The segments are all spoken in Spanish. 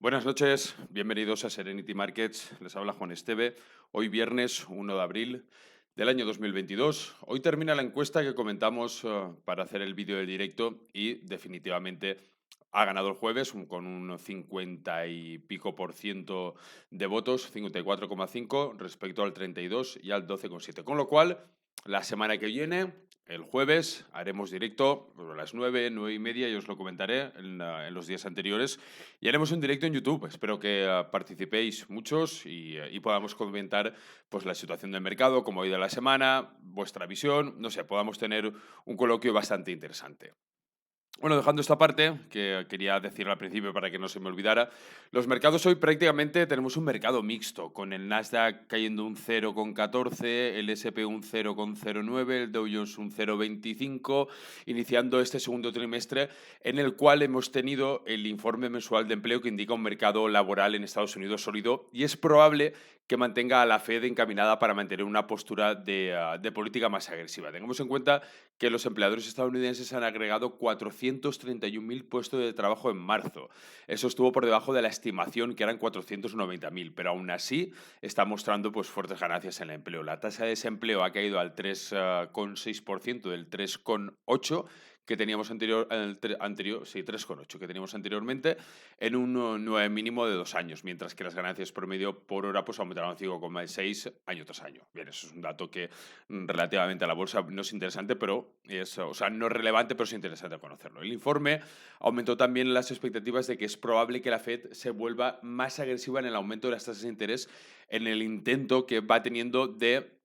Buenas noches, bienvenidos a Serenity Markets. Les habla Juan Esteve. Hoy viernes 1 de abril del año 2022. Hoy termina la encuesta que comentamos para hacer el vídeo del directo y definitivamente ha ganado el jueves con un 50 y pico por ciento de votos, 54,5 respecto al 32 y al 12,7. Con lo cual, la semana que viene, el jueves, haremos directo a las 9, 9 y media, y os lo comentaré en los días anteriores. Y haremos un directo en YouTube. Espero que participéis muchos y podamos comentar pues, la situación del mercado, cómo ha ido la semana, vuestra visión, no sé, podamos tener un coloquio bastante interesante. Bueno, dejando esta parte, que quería decir al principio para que no se me olvidara, los mercados hoy prácticamente tenemos un mercado mixto, con el Nasdaq cayendo un 0,14, el S&P un 0,09, el Dow Jones un 0,25, iniciando este segundo trimestre en el cual hemos tenido el informe mensual de empleo que indica un mercado laboral en Estados Unidos sólido y es probable que mantenga a la Fed encaminada para mantener una postura de política más agresiva. Tengamos en cuenta que los empleadores estadounidenses han agregado 431.000 puestos de trabajo en marzo. Eso estuvo por debajo de la estimación, que eran 490.000, pero aún así está mostrando pues, fuertes ganancias en el empleo. La tasa de desempleo ha caído al 3,6% del 3,8% que teníamos sí, 3,8 que teníamos anteriormente, en un nuevo mínimo de 2 años, mientras que las ganancias promedio por hora pues, aumentaron 5,6 año tras año. Bien, eso es un dato que relativamente a la bolsa no es interesante, pero es, o sea, no es relevante, pero es interesante conocerlo. El informe aumentó también las expectativas de que es probable que la Fed se vuelva más agresiva en el aumento de las tasas de interés en el intento que va teniendo de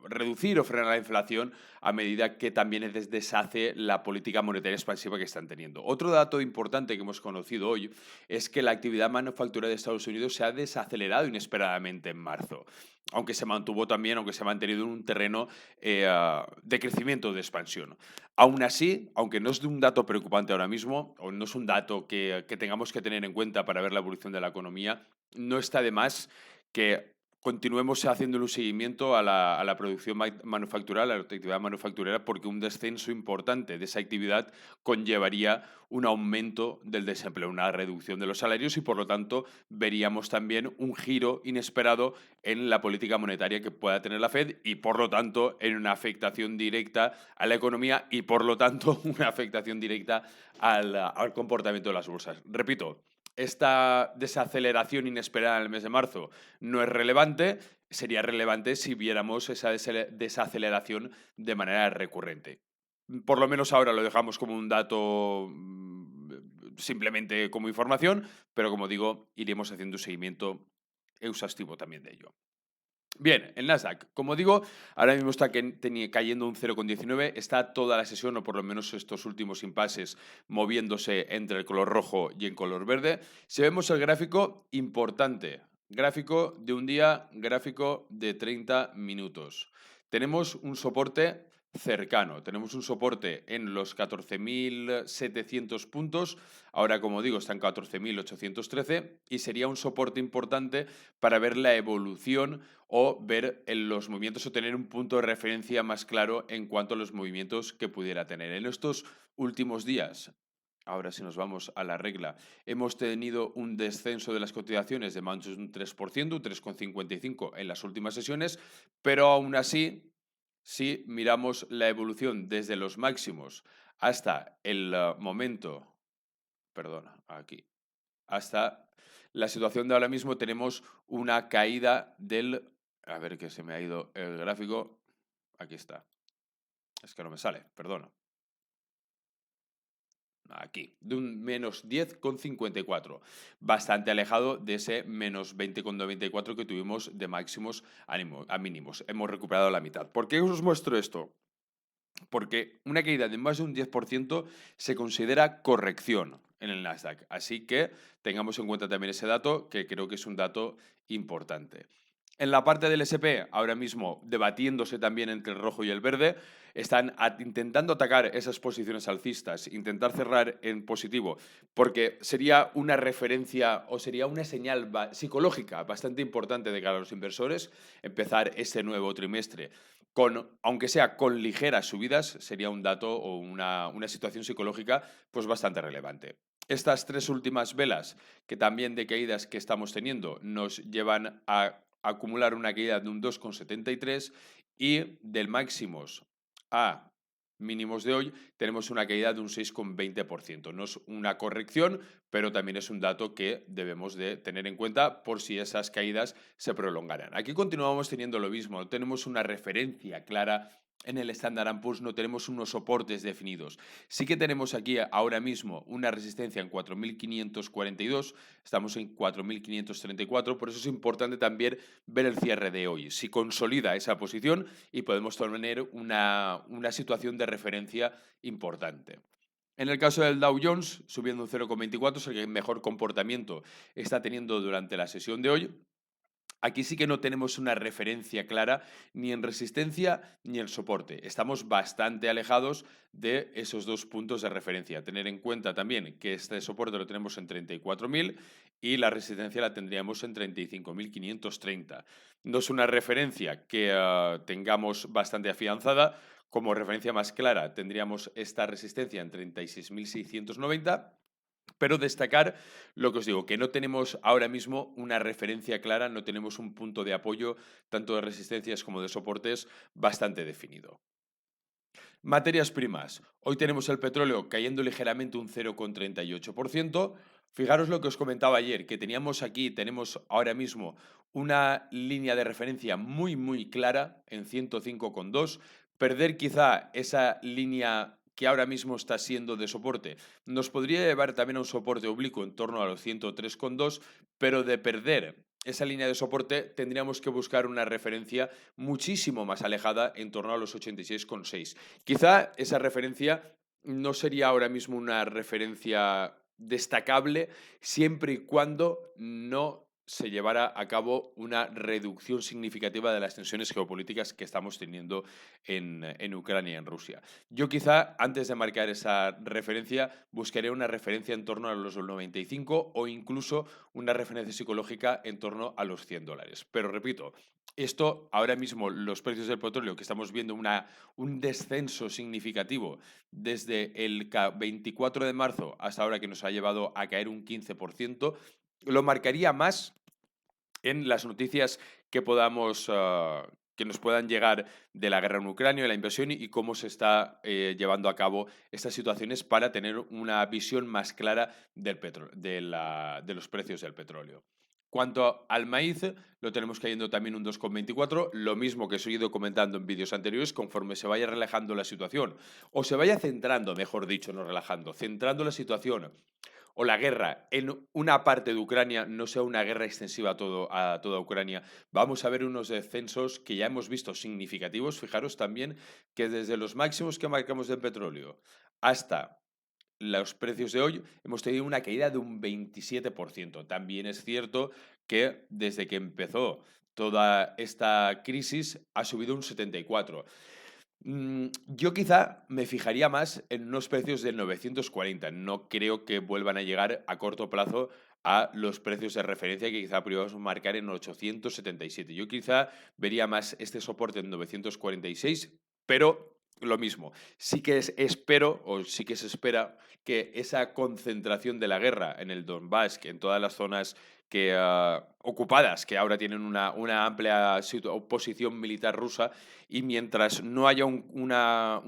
reducir o frenar la inflación a medida que también deshace la política monetaria expansiva que están teniendo. Otro dato importante que hemos conocido hoy es que la actividad manufacturera de Estados Unidos se ha desacelerado inesperadamente en marzo, aunque se mantuvo también, aunque se ha mantenido en un terreno de crecimiento, de expansión. Aún así, aunque no es de un dato preocupante ahora mismo, o no es un dato que tengamos que tener en cuenta para ver la evolución de la economía, no está de más que continuemos haciendo un seguimiento a la producción manufacturera, a la actividad manufacturera, porque un descenso importante de esa actividad conllevaría un aumento del desempleo, una reducción de los salarios y, por lo tanto, veríamos también un giro inesperado en la política monetaria que pueda tener la Fed y, por lo tanto, en una afectación directa a la economía y, por lo tanto, una afectación directa al comportamiento de las bolsas. Repito, esta desaceleración inesperada en el mes de marzo no es relevante, sería relevante si viéramos esa desaceleración de manera recurrente. Por lo menos ahora lo dejamos como un dato simplemente como información, pero como digo, iremos haciendo un seguimiento exhaustivo también de ello. Bien, el Nasdaq, como digo, ahora mismo está cayendo un 0,19, está toda la sesión, o por lo menos estos últimos impases, moviéndose entre el color rojo y el color verde. Si vemos el gráfico, importante, gráfico de un día, gráfico de 30 minutos. Tenemos un soporte cercano, tenemos un soporte en los 14.700 puntos, ahora como digo está en 14.813 y sería un soporte importante para ver la evolución o ver en los movimientos o tener un punto de referencia más claro en cuanto a los movimientos que pudiera tener. En estos últimos días, ahora si nos vamos a la regla, hemos tenido un descenso de las cotizaciones de más de un 3%, un 3,55 en las últimas sesiones, pero aún así, si miramos la evolución desde los máximos hasta el momento, perdona, aquí, hasta la situación de ahora mismo tenemos una caída del... A ver que se me ha ido el gráfico. Aquí está. Es que no me sale, perdona. Aquí, de un menos 10,54. Bastante alejado de ese menos 20,94 que tuvimos de máximos a mínimos. Hemos recuperado la mitad. ¿Por qué os muestro esto? Porque una caída de más de un 10% se considera corrección en el Nasdaq. Así que tengamos en cuenta también ese dato, que creo que es un dato importante. En la parte del SP, ahora mismo debatiéndose también entre el rojo y el verde, están intentando atacar esas posiciones alcistas, intentar cerrar en positivo, porque sería una referencia o sería una señal psicológica bastante importante de cara a los inversores empezar este nuevo trimestre aunque sea con ligeras subidas, sería un dato o una situación psicológica pues bastante relevante. Estas tres últimas velas, que también de caídas que estamos teniendo, nos llevan a acumular una caída de un 2,73 y del máximos a mínimos de hoy tenemos una caída de un 6,20%. No es una corrección, pero también es un dato que debemos de tener en cuenta por si esas caídas se prolongaran. Aquí continuamos teniendo lo mismo, no tenemos una referencia clara en el Standard & Poor's, no tenemos unos soportes definidos. Sí que tenemos aquí ahora mismo una resistencia en 4.542, estamos en 4.534, por eso es importante también ver el cierre de hoy. Si consolida esa posición y podemos tener una situación de referencia importante. En el caso del Dow Jones, subiendo un 0,24, es el que mejor comportamiento está teniendo durante la sesión de hoy. Aquí sí que no tenemos una referencia clara ni en resistencia ni en soporte. Estamos bastante alejados de esos dos puntos de referencia. Tener en cuenta también que este soporte lo tenemos en 34.000 y la resistencia la tendríamos en 35.530. No es una referencia que tengamos bastante afianzada. Como referencia más clara tendríamos esta resistencia en 36.690. Pero destacar lo que os digo, que no tenemos ahora mismo una referencia clara, no tenemos un punto de apoyo, tanto de resistencias como de soportes, bastante definido. Materias primas. Hoy tenemos el petróleo cayendo ligeramente un 0,38%. Fijaros lo que os comentaba ayer, que tenemos ahora mismo una línea de referencia muy clara en 105,2. Perder quizá esa línea que ahora mismo está siendo de soporte nos podría llevar también a un soporte oblicuo en torno a los 103,2, pero de perder esa línea de soporte tendríamos que buscar una referencia muchísimo más alejada en torno a los 86,6. Quizá esa referencia no sería ahora mismo una referencia destacable siempre y cuando no se llevara a cabo una reducción significativa de las tensiones geopolíticas que estamos teniendo en Ucrania y en Rusia. Yo quizá antes de marcar esa referencia buscaré una referencia en torno a los 95 o incluso una referencia psicológica en torno a los $100. Pero repito, esto ahora mismo los precios del petróleo que estamos viendo un descenso significativo desde el 24 de marzo hasta ahora que nos ha llevado a caer un 15%, lo marcaría más en las noticias que que nos puedan llegar de la guerra en Ucrania, de la invasión y cómo se está llevando a cabo estas situaciones para tener una visión más clara de los precios del petróleo. Cuanto al maíz, lo tenemos cayendo también un 2,24, lo mismo que os he ido comentando en vídeos anteriores, conforme se vaya relajando la situación, o se vaya centrando, mejor dicho, no relajando, centrando la situación o la guerra en una parte de Ucrania no sea una guerra extensiva a toda Ucrania, vamos a ver unos descensos que ya hemos visto significativos. Fijaros también que desde los máximos que marcamos del petróleo hasta los precios de hoy hemos tenido una caída de un 27%. También es cierto que desde que empezó toda esta crisis ha subido un 74%. Yo quizá me fijaría más en unos precios de 940. No creo que vuelvan a llegar a corto plazo a los precios de referencia que quizá podríamos marcar en 877. Yo quizá vería más este soporte en 946, pero lo mismo. Espero, o sí que se espera, que esa concentración de la guerra en el Donbass, que en todas las zonas ocupadas, que ahora tienen una amplia posición militar rusa, y mientras no haya una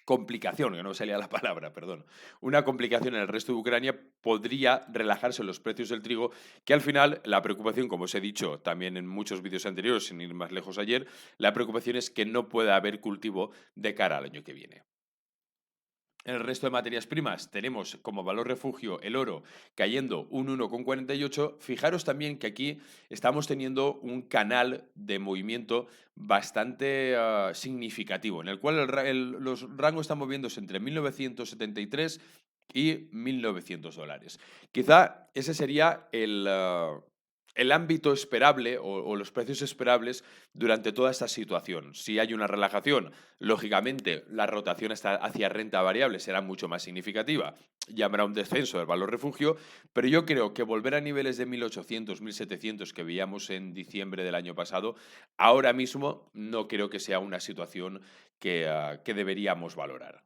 complicación, que no salía la palabra, perdón, una complicación en el resto de Ucrania, podría relajarse los precios del trigo, que al final la preocupación, como os he dicho también en muchos vídeos anteriores, sin ir más lejos ayer, la preocupación es que no pueda haber cultivo de cara al año que viene. En el resto de materias primas tenemos como valor refugio el oro cayendo un 1,48. Fijaros también que aquí estamos teniendo un canal de movimiento bastante significativo, en el cual los rangos están moviéndose entre 1.973 y $1.900. Quizá ese sería el ámbito esperable o los precios esperables durante toda esta situación. Si hay una relajación, lógicamente la rotación hacia renta variable será mucho más significativa y habrá un descenso del valor refugio, pero yo creo que volver a niveles de 1.800, 1.700 que veíamos en diciembre del año pasado, ahora mismo no creo que sea una situación que deberíamos valorar.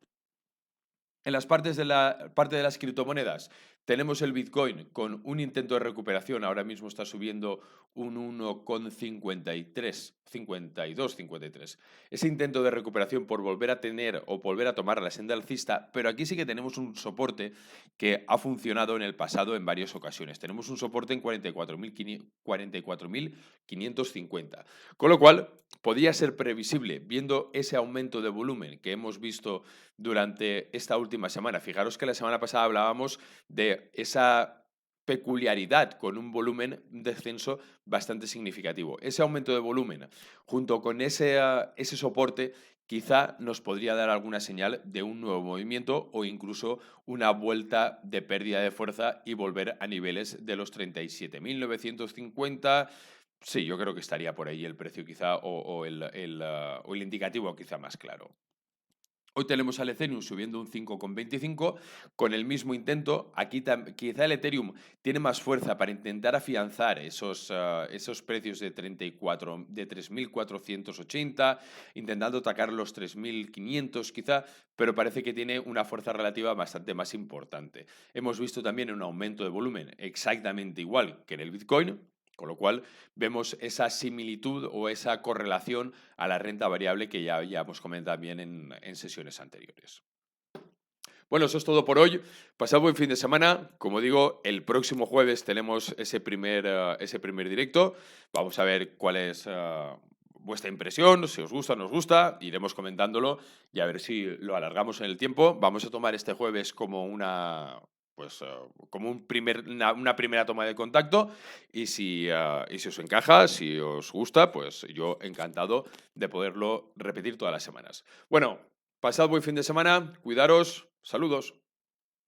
En las parte de las criptomonedas, tenemos el Bitcoin con un intento de recuperación. Ahora mismo está subiendo un 1,53, 52, 53. Ese intento de recuperación por volver a tener o volver a tomar la senda alcista, pero aquí sí que tenemos un soporte que ha funcionado en el pasado en varias ocasiones. Tenemos un soporte en 44.550. Con lo cual, podía ser previsible, viendo ese aumento de volumen que hemos visto durante esta última semana. Fijaros que la semana pasada hablábamos de esa peculiaridad con un volumen de descenso bastante significativo. Ese aumento de volumen junto con ese soporte quizá nos podría dar alguna señal de un nuevo movimiento o incluso una vuelta de pérdida de fuerza y volver a niveles de los 37.950. Sí, yo creo que estaría por ahí el precio quizá o el indicativo quizá más claro. Hoy tenemos al Ethereum subiendo un 5,25 con el mismo intento. Aquí quizá el Ethereum tiene más fuerza para intentar afianzar esos precios de 34, de 3.480, intentando atacar los 3.500 quizá, pero parece que tiene una fuerza relativa bastante más importante. Hemos visto también un aumento de volumen exactamente igual que en el Bitcoin, con lo cual vemos esa similitud o esa correlación a la renta variable que ya hemos comentado también en sesiones anteriores. Bueno, eso es todo por hoy. Pasad buen fin de semana. Como digo, el próximo jueves tenemos ese primer directo. Vamos a ver cuál es vuestra impresión, si os gusta o no os gusta. Iremos comentándolo y a ver si lo alargamos en el tiempo. Vamos a tomar este jueves como como una primera toma de contacto y si os encaja, si os gusta, pues yo encantado de poderlo repetir todas las semanas. Bueno, pasad buen fin de semana, cuidaros, saludos.